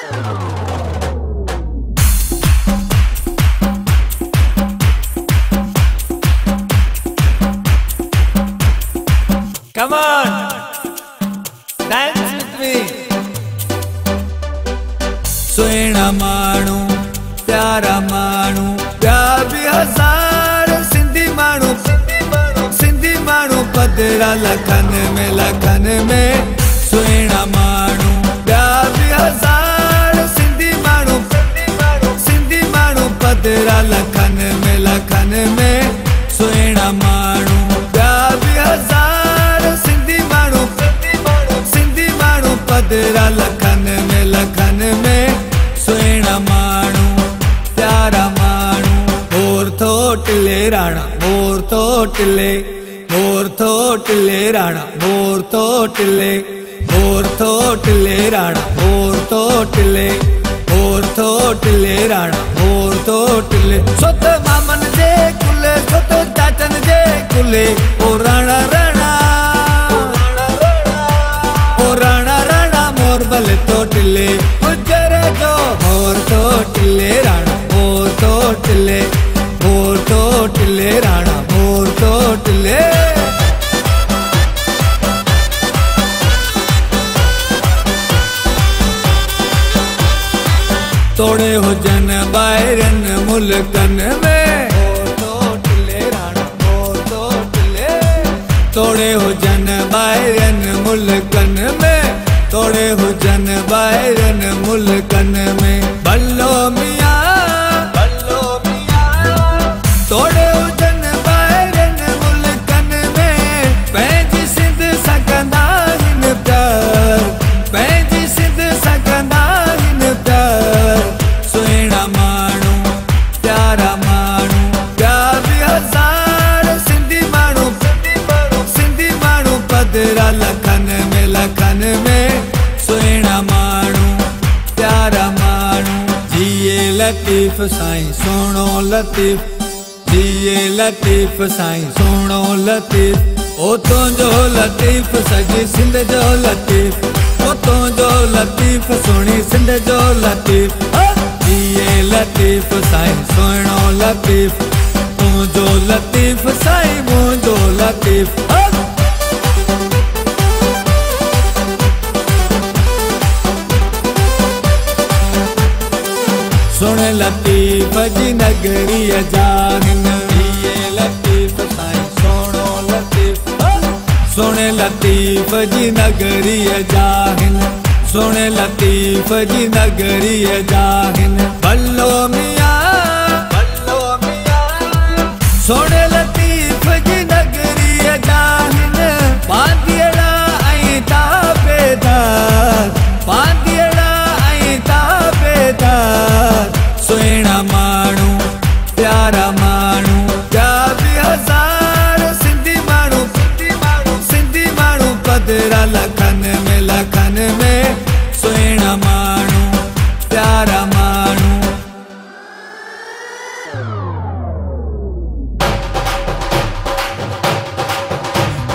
Come on, dance with me. सुहिणा माण्हू प्यारा माण्हू प्यार भी हजार सिंधी माण्हू पधरा लखन में सुहिणा माण्हू प्यार भी हजार सिंधी माण्हू पधरा लखन में सुहिणा माण्हू प्यार भी हजार सिंधी माण्हू पधरा लखन में सुहिणा माण्हू प्यारा माण्हू मोर थोटले राणा मोर थोटले राणा मोर थोटले राणा मोर थोटले राणा मोर थोटले सोत मामन जे कुले सोत चाचन जे कुले ओ राणा मोर बल थोटले गुजरे जो मोर थोटले राणा मोर थोटले राणा मोर थोटले तोड़े हुजन ॿाहिरन मुल्कन में राणा मोर थोटले तोड़े हुजन ॿाहिरन मुल्कन में तोड़े हुजन ॿाहिरन मुल्कन में भलो मियां तोड़े हुजन ॿाहिरन मुल्कन में पंहिंजी सिंध सघंदा आहिनि प्यार पंहिंजी सिंध सघंदा आहिनि प्यार सुहिणा माण्हू प्यारा माण्हू प्यार भी हजार सिंधी माण्हू पधरा लखन में सुहिणा माण्हू प्यारा माण्हू जिए लतीफ़ साईं सोणो लतीफ़ जिए लतीफ़ साईं सोणो लतीफ़ ओ तुंहिंजो लतीफ़ सॼी सिंध जो लतीफ़ ओ तुंहिंजो लतीफ़ सुहिणी सिंध जो लतीफ़ जिए लतीफ़ साईं सोणो लतीफ़ तुंहिंजो लतीफ़ साईं मुंहिंजो लतीफ़ सुन लतीफ़ जी नगरी जाहिन जिए लतीफ़ साईं सोणो लतीफ़ सुन लतीफ़ जी नगरी जाहिन सुन लतीफ़ जी नगरी जाहिन भलो मियां सुन लतीफ़ जी नगरी जाहिन पांदियड़ा ऐं ताबेदार पांदियड़ा ऐं ताबेदार सुहिणा माण्हू प्यारा माण्हू प्यार भी हजार सिंधी माण्हू पधरा लखन में सुहिणा माण्हू प्यारा माण्हू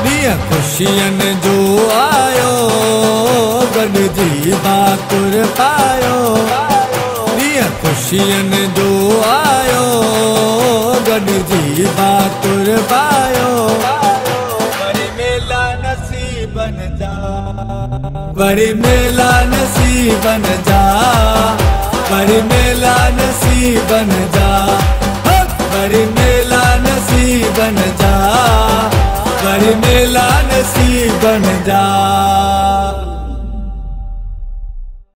ॾींहुं ख़ुशियन जो आयो गॾिजी भाकुर पायो खुशियन जो आयो गॾिजी भाकुर पायो वरी मेला नसीबन जा वरी मेला नसीबन जा वरी मेला नसीबन जा वरी मेला नसीबन जा वरी मेला नसीबन जा।